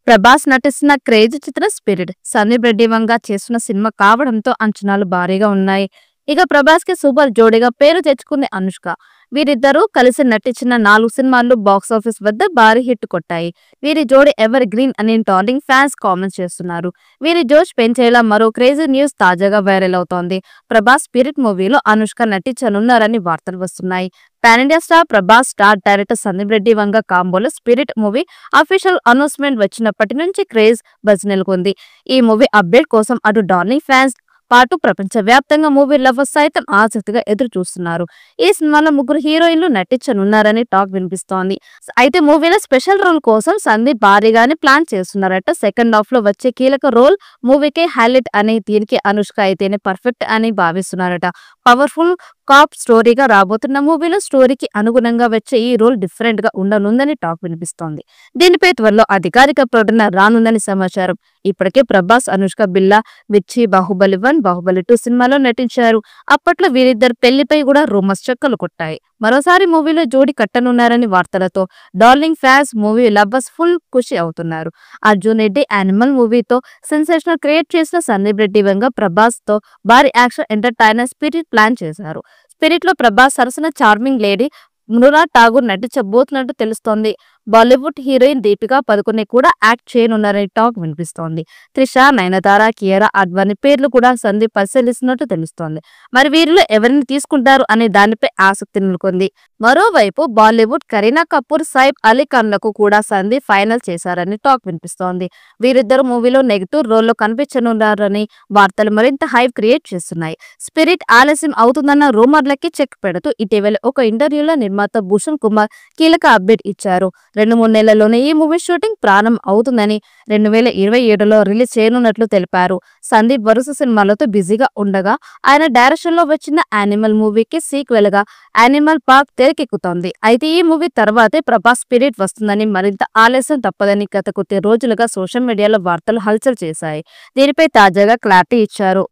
ప్రభాస్ నటిస్తున్న క్రేజీ చిత్రం స్పిరిట్ సందీప్ రెడ్డి వంగ చేస్తున్న సినిమా కావడంతో అంచనాలు భారీగా ఉన్నాయి. ఇక ప్రభాస్ కి సూపర్ జోడీగా పేరు తెచ్చుకుంది అనుష్క. వీరిద్దరూ కలిసి నటించిన 4 సినిమాలు బాక్సాఫీస్ వద్ద భారీ హిట్ కొట్టాయి. వీరి జోడీ ఎవర్ గ్రీన్ అని టాలింగ్ ఫ్యాన్స్ కామెంట్స్ చేస్తున్నారు. వీరి జోష్ పెంచేలా మరో క్రేజీ న్యూస్ తాజాగా వైరల్ అవుతోంది. ప్రభాస్ స్పిరిట్ మూవీలో అనుష్క నటించనున్నారని వార్తలు వస్తున్నాయి. Pan India star Prabhas star director Sandeep Reddy Vanga కాంబోలో స్పిరిట్ మూవీ అఫీషియల్ అనౌన్స్మెంట్ వచ్చినప్పటి నుంచి క్రేజ్ బజ్ నెలకొంది. ఈ మూవీ అప్డేట్ కోసం అటు డార్లింగ్ ఫ్యాన్స్ పాటు ప్రపంచ వ్యాప్తంగా మూవీ లవర్స్ సైతం ఆసక్తిగా ఎదురు చూస్తున్నారు. ఈ సినిమాలో 3 హీరోయిన్లు నటించనున్నారని టాక్ వినిపిస్తోంది. అయితే మూవీలో స్పెషల్ రోల్ కోసం సందీప్ భారీగానే ప్లాన్ చేస్తున్నారట. సెకండ్ హాఫ్ లో వచ్చే కీలక రోల్ మూవీకే హైలైట్ అని, దీనికి అనుష్క అయితేనే పర్ఫెక్ట్ అని భావిస్తున్నారట. పవర్ఫుల్ కాప్ స్టోరీగా రాబోతున్న మూవీలో స్టోరీకి అనుగుణంగా వచ్చే ఈ రోల్ డిఫరెంట్ గా ఉండనుందని టాక్ వినిపిస్తోంది. దీనిపై త్వరలో అధికారిక ప్రకటన రానుందని సమాచారం. ఇప్పటికే ప్రభాస్, అనుష్క బిల్లా, మిర్చి, బాహుబలి 1, బాహుబలి 2 సినిమాలో నటించారు. అప్పట్లో వీరిద్దరు పెళ్లిపై కూడా రూమర్స్ చక్కలు కొట్టాయి. మరోసారి మూవీలో జోడీ కట్టనున్నారని వార్తలతో darling fans, movie lovers full ఖుషి అవుతున్నారు. అర్జున్ రెడ్డి యానిమల్ మూవీతో సెన్సేషనల్ క్రియేట్ చేసిన సందీప్ రెడ్డి వంగ ప్రభాస్ తో భారీ యాక్షన్ ఎంటర్టైనర్ స్పిరిట్ ప్లాన్ చేశారు. స్పిరిట్ లో ప్రభాస్ సరసన చార్మింగ్ లేడీ మృణా ఠాగూర్ నటించబోతున్నట్టు తెలుస్తోంది. బాలీవుడ్ హీరోయిన్ దీపికా పదుకొనె కూడా యాక్ట్ చేయనున్నారని టాక్ వినిపిస్తోంది. త్రిష, నయనతార, కియారా అడ్వాణి పేర్లు కూడా సందీప్ పరిశీలిస్తున్నట్టు తెలుస్తోంది. మరి వీరిలో ఎవరిని తీసుకుంటారు అనే దానిపై ఆసక్తి నెలకొంది. మరోవైపు బాలీవుడ్ కరీనా కపూర్, సైఫ్ అలీ ఖాన్లకు కూడా సందీప్ ఫైనల్ చేశారని టాక్ వినిపిస్తోంది. వీరిద్దరు మూవీలో నెగిటివ్ రోల్లో కనిపించనున్నారని వార్తలు మరింత హైప్ క్రియేట్ చేస్తున్నాయి. స్పిరిట్ ఆలస్యం అవుతుందన్న రూమర్లకి చెక్ పెడుతూ ఇటీవల ఒక ఇంటర్వ్యూలో నిర్మాత భూషణ్ కుమార్ కీలక అప్డేట్ ఇచ్చారు. 2-3 నెలల్లోనే ఈ మూవీ షూటింగ్ ప్రారంభం అవుతుందని, 2027లో రిలీజ్ చేయనున్నట్లు తెలిపారు. సందీప్ వరుస సినిమాలతో బిజీగా ఉండగా ఆయన డైరెక్షన్ లో వచ్చిన యానిమల్ మూవీకి సీక్వెల్ గా యానిమల్ పార్క్ తెరకెక్కుతోంది. అయితే ఈ మూవీ తర్వాతే ప్రభాస్ స్పిరిట్ వస్తుందని, మరింత ఆలస్యం తప్పదని గత కొద్ది రోజులుగా సోషల్ మీడియాలో వార్తలు హల్చల్ చేశాయి. దీనిపై తాజాగా క్లారిటీ ఇచ్చారు.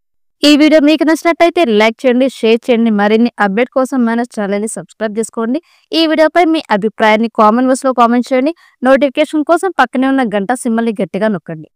ఈ వీడియో మీకు నచ్చినట్లయితే లైక్ చేయండి, షేర్ చేయండి. మరిన్ని అప్డేట్ కోసం మన ఛానల్ ని సబ్స్క్రైబ్ చేసుకోండి. ఈ వీడియోపై మీ అభిప్రాయాన్ని కామెంట్ బాక్స్ లో కామెంట్ చేయండి. నోటిఫికేషన్ కోసం పక్కనే ఉన్న గంట సింబల్ ని గట్టిగా నొక్కండి.